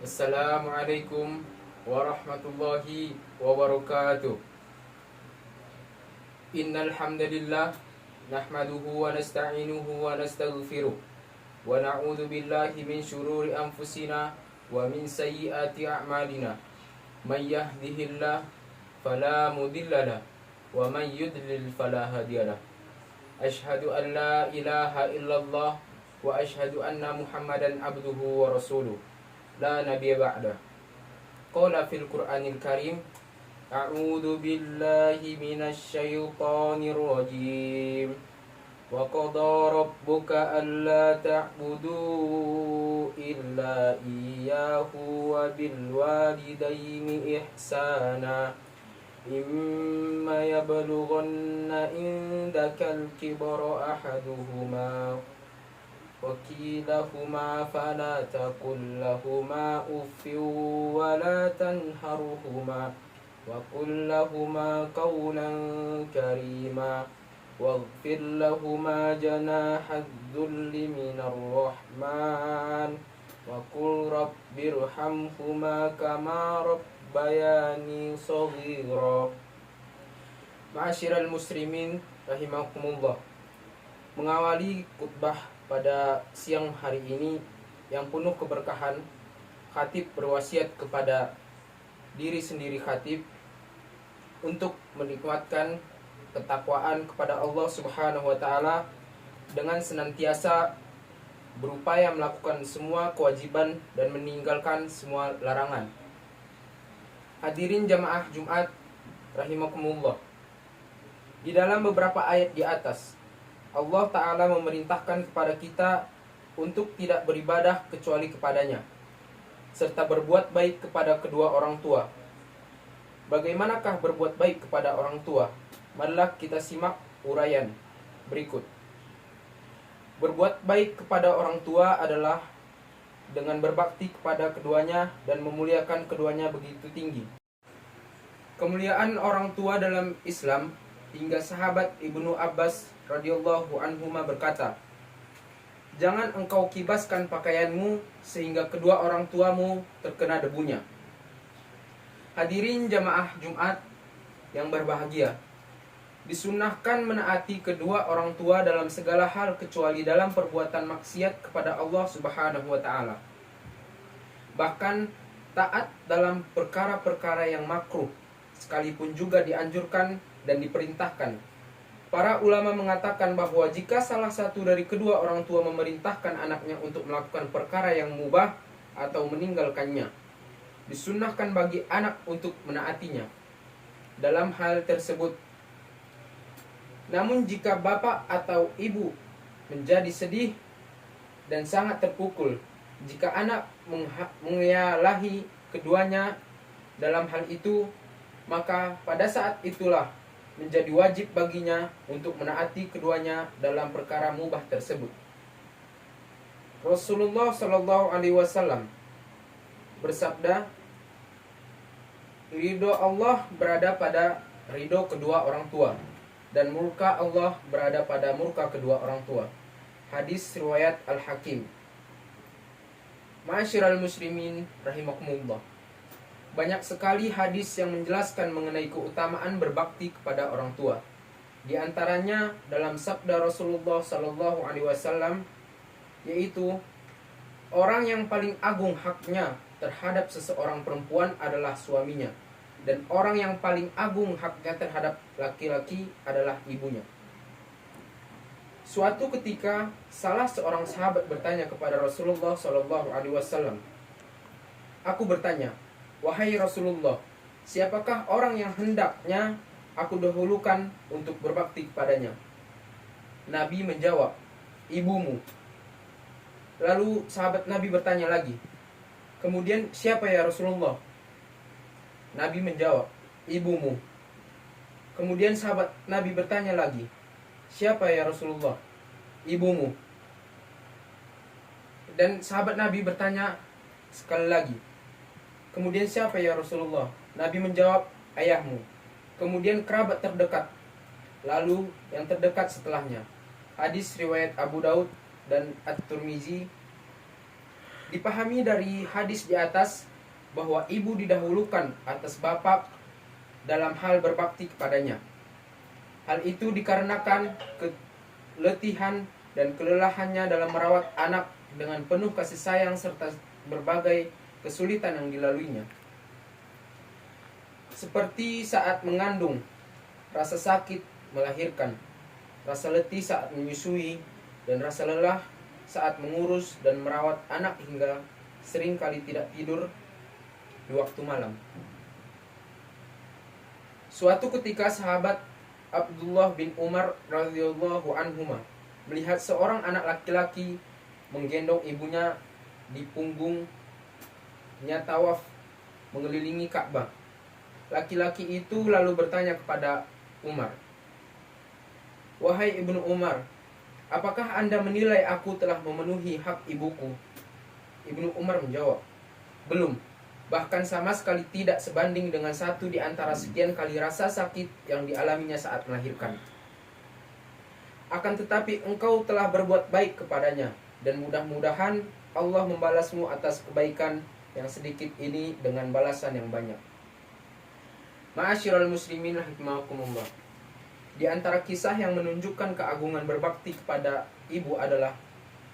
Assalamualaikum warahmatullahi wabarakatuh. Innal hamdalillah nahmaduhu wa nasta'inuhu wa nastaghfiruh wa na'udzu billahi min shururi anfusina wa min sayyiati a'malina. May yahdihillah fala mudhillalah wa may yudlil fala hadiyalah. Asyhadu an la ilaha illallah wa asyhadu anna Muhammadan abduhu wa rasuluh. La nabiyya ba'dah. Qala fil Qur'anil Karim, a'udzu billahi minasy syaithanir rajim. Wa qada rabbuka alla ta'budu illa iyyahu wa bil walidaini ihsana. Imma yablughanna indakal kibara ahaduhuma وكيلهما فلا تقل لهما أف ولا تنهرهما وقل لهما قولا كريما واغفر لهما جناح الذل من الرحمن وقل رب ارحمهما كما ربياني صغيرا. Ma'asyiral muslimin rahimakumullah. Mengawali khutbah pada siang hari ini yang penuh keberkahan, khatib berwasiat kepada diri sendiri khatib untuk menikmatkan ketakwaan kepada Allah Subhanahu wa taala dengan senantiasa berupaya melakukan semua kewajiban dan meninggalkan semua larangan. Hadirin jamaah Jumat rahimakumullah. Di dalam beberapa ayat di atas, Allah Ta'ala memerintahkan kepada kita untuk tidak beribadah kecuali kepadanya, serta berbuat baik kepada kedua orang tua. Bagaimanakah berbuat baik kepada orang tua? Marilah kita simak uraian berikut. Berbuat baik kepada orang tua adalah dengan berbakti kepada keduanya dan memuliakan keduanya begitu tinggi. Kemuliaan orang tua dalam Islam hingga sahabat Ibnu Abbas radhiyallahu anhuma berkata, "Jangan engkau kibaskan pakaianmu sehingga kedua orang tuamu terkena debunya." Hadirin jamaah Jumat yang berbahagia, disunnahkan menaati kedua orang tua dalam segala hal kecuali dalam perbuatan maksiat kepada Allah Subhanahu wa taala. Bahkan taat dalam perkara-perkara yang makruh sekalipun juga dianjurkan dan diperintahkan. Para ulama mengatakan bahwa jika salah satu dari kedua orang tua memerintahkan anaknya untuk melakukan perkara yang mubah atau meninggalkannya, disunnahkan bagi anak untuk menaatinya dalam hal tersebut. Namun jika bapak atau ibu menjadi sedih dan sangat terpukul jika anak menyalahi keduanya dalam hal itu, maka pada saat itulah menjadi wajib baginya untuk menaati keduanya dalam perkara mubah tersebut. Rasulullah Shallallahu Alaihi Wasallam bersabda, "Ridho Allah berada pada ridho kedua orang tua, dan murka Allah berada pada murka kedua orang tua." Hadis riwayat Al-Hakim. Ma'asyiral muslimin rahimakumullah. Banyak sekali hadis yang menjelaskan mengenai keutamaan berbakti kepada orang tua. Di antaranya dalam sabda Rasulullah Sallallahu Alaihi Wasallam, yaitu orang yang paling agung haknya terhadap seseorang perempuan adalah suaminya, dan orang yang paling agung haknya terhadap laki-laki adalah ibunya. Suatu ketika salah seorang sahabat bertanya kepada Rasulullah Sallallahu Alaihi Wasallam, "Aku bertanya, wahai Rasulullah, siapakah orang yang hendaknya aku dahulukan untuk berbakti kepadanya?" Nabi menjawab, "Ibumu." Lalu sahabat Nabi bertanya lagi, "Kemudian siapa ya Rasulullah?" Nabi menjawab, "Ibumu." Kemudian sahabat Nabi bertanya lagi, "Siapa ya Rasulullah?" "Ibumu." Dan sahabat Nabi bertanya sekali lagi, "Kemudian siapa ya Rasulullah?" Nabi menjawab, "Ayahmu." Kemudian kerabat terdekat, lalu yang terdekat setelahnya. Hadis riwayat Abu Daud dan At-Tirmizi. Dipahami dari hadis di atas bahwa ibu didahulukan atas bapak dalam hal berbakti kepadanya. Hal itu dikarenakan keletihan dan kelelahannya dalam merawat anak dengan penuh kasih sayang serta berbagai kesulitan yang dilaluinya. Seperti saat mengandung, rasa sakit melahirkan, rasa letih saat menyusui, dan rasa lelah saat mengurus dan merawat anak hingga sering kali tidak tidur di waktu malam. Suatu ketika sahabat Abdullah bin Umar radhiyallahu anhuma melihat seorang anak laki-laki menggendong ibunya di punggungnya tawaf mengelilingi Ka'bah. Laki-laki itu lalu bertanya kepada Umar, "Wahai Ibnu Umar, apakah Anda menilai aku telah memenuhi hak ibuku?" Ibnu Umar menjawab, "Belum. Bahkan sama sekali tidak sebanding dengan satu di antara sekian kali rasa sakit yang dialaminya saat melahirkan. Akan tetapi engkau telah berbuat baik kepadanya, dan mudah-mudahan Allah membalasmu atas kebaikan yang sedikit ini dengan balasan yang banyak." Ma'asyiral muslimin rahimakumullah. Di antara kisah yang menunjukkan keagungan berbakti kepada ibu adalah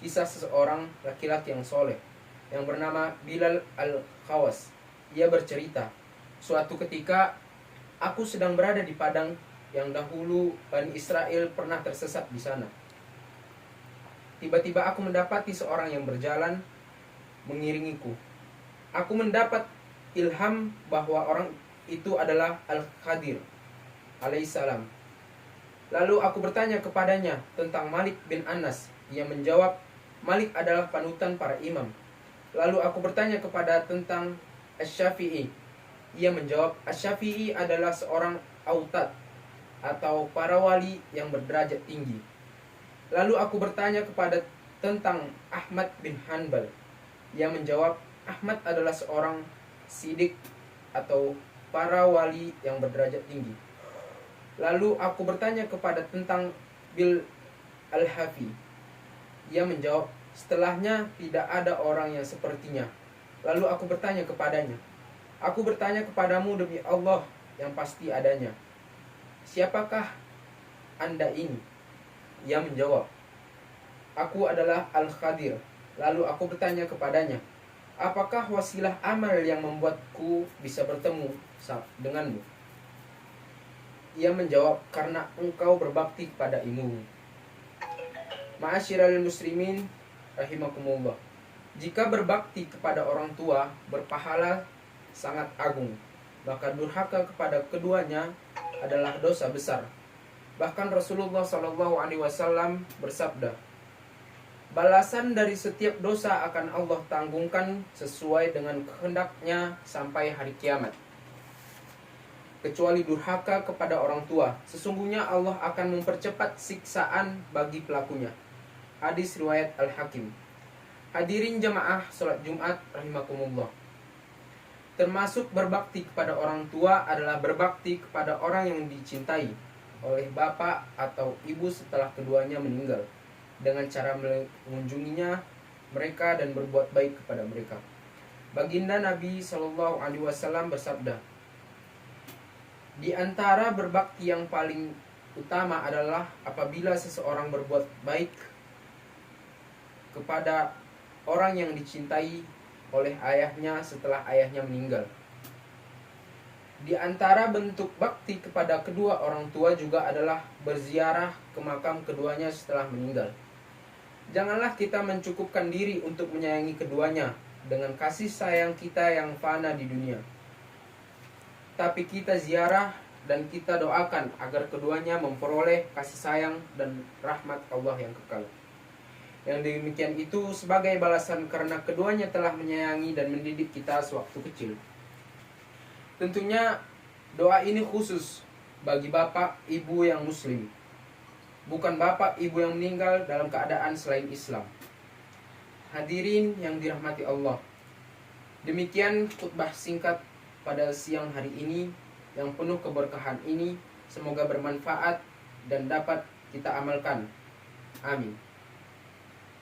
kisah seseorang laki-laki yang soleh yang bernama Bilal al-Khawas. Ia bercerita, "Suatu ketika aku sedang berada di padang yang dahulu Bani Israel pernah tersesat di sana. Tiba-tiba aku mendapati seorang yang berjalan mengiringiku. Aku mendapat ilham bahwa orang itu adalah Al-Khadir alaihissalam. Lalu aku bertanya kepadanya tentang Malik bin Anas. Ia menjawab, Malik adalah panutan para imam. Lalu aku bertanya kepada tentang Asy-Syafi'i. Ia menjawab, Asy-Syafi'i adalah seorang autad atau para wali yang berderajat tinggi. Lalu aku bertanya kepada tentang Ahmad bin Hanbal. Ia menjawab, Ahmad adalah seorang sidik atau para wali yang berderajat tinggi. Lalu aku bertanya kepada tentang Bil al-Hafi. Ia menjawab, setelahnya tidak ada orang yang sepertinya. Lalu aku bertanya kepadanya, aku bertanya kepadamu demi Allah yang pasti adanya, siapakah Anda ini? Ia menjawab, aku adalah Al-Khadir. Lalu aku bertanya kepadanya, apakah wasilah amal yang membuatku bisa bertemu denganmu? Ia menjawab, karena engkau berbakti kepada ibumu. Ma'asyiral muslimin rahimakumullah. Jika berbakti kepada orang tua berpahala sangat agung, maka durhaka kepada keduanya adalah dosa besar. Bahkan Rasulullah SAW bersabda, balasan dari setiap dosa akan Allah tanggungan sesuai dengan kehendaknya sampai hari kiamat, kecuali durhaka kepada orang tua. Sesungguhnya Allah akan mempercepat siksaan bagi pelakunya. Hadis riwayat Al-Hakim. Hadirin jamaah salat Jumat rahimakumullah. Termasuk berbakti kepada orang tua adalah berbakti kepada orang yang dicintai oleh bapak atau ibu setelah keduanya meninggal, dengan cara mengunjunginya mereka dan berbuat baik kepada mereka. Baginda Nabi SAW bersabda, di antara berbakti yang paling utama adalah apabila seseorang berbuat baik kepada orang yang dicintai oleh ayahnya setelah ayahnya meninggal. Di antara bentuk bakti kepada kedua orang tua juga adalah berziarah ke makam keduanya setelah meninggal. Janganlah kita mencukupkan diri untuk menyayangi keduanya dengan kasih sayang kita yang fana di dunia, tapi kita ziarah dan kita doakan agar keduanya memperoleh kasih sayang dan rahmat Allah yang kekal. Yang demikian itu sebagai balasan karena keduanya telah menyayangi dan mendidik kita sewaktu kecil. Tentunya doa ini khusus bagi bapak ibu yang muslim, bukan bapak ibu yang meninggal dalam keadaan selain Islam. Hadirin yang dirahmati Allah, demikian khutbah singkat pada siang hari ini yang penuh keberkahan ini. Semoga bermanfaat dan dapat kita amalkan. Amin.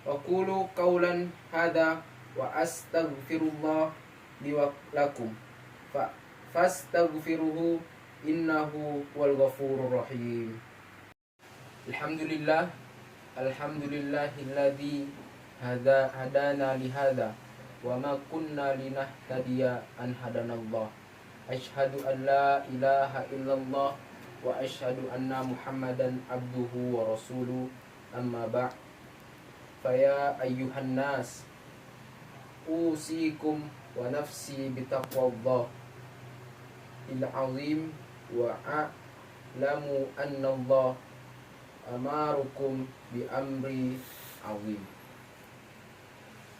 Wa qulu qawlan hadza wa astaghfirullah li wa lakum fastaghfiruhu innahu wal ghafurur rahim. Alhamdulillah, alhamdulillahilladzi hadana li hadza wa ma kunna linahtadiya an hadanallah. Asyhadu an la ilaha illallah wa asyhadu anna Muhammadan abduhu wa rasuluh. Amma ba'd. Faya ayyuhan nas, usikum wa nafsi bitaqwallah il azim wa a'lamu anna Allah amarukum bi amri azim.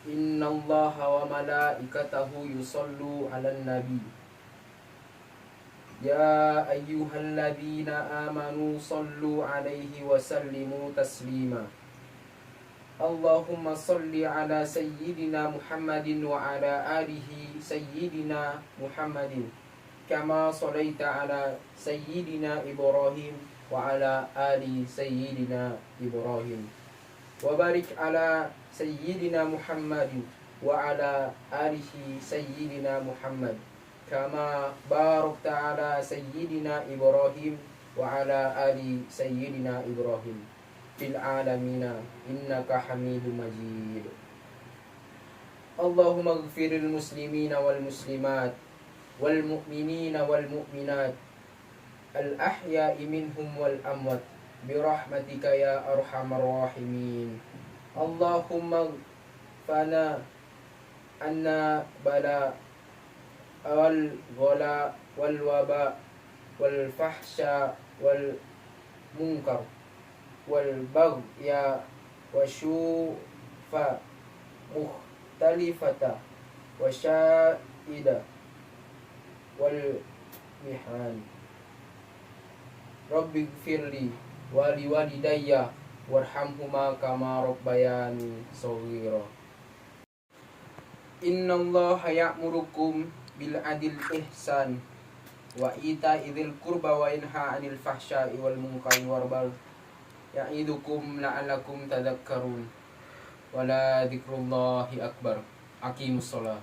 Inna Allaha wa malaikatahu yusallu 'alan nabi. Ya ayyuhalladzina amanu sallu 'alaihi wa sallimu taslima. Allahumma salli ala sayyidina Muhammadin wa ala alihi sayyidina Muhammadin kama sallaita ala sayyidina Ibrahim wa ala ali sayyidina Ibrahim wa barik ala sayyidina Muhammadin wa ala alihi sayyidina Muhammad kama barakta ala sayyidina Ibrahim wa ala ali sayyidina Ibrahim fil alamina innaka hamidum majid. Allahumma ighfiril muslimina wal muslimat wal mu'minina wal mu'minat al ahya'i minhum wal amwat birahmatika ya arhamar rahimin. Allahumma fana anna bala wal ghala wal waba wal fahsya wal munkar wal baghya wa syufa mukhtalifata wa syaida wal mihan. Rabbi gfirli wa liwalidayya warhamhuma kama rabbayani shaghira. Innallaha ya'murukum bil adil ihsan wa ita'i dzil qurba wa yanha 'anil fahsya'i wal munkari wal baghi ya'idukum la'allakum tadhakkarun. Wala dzikrullahi akbar. Aqimus shalah.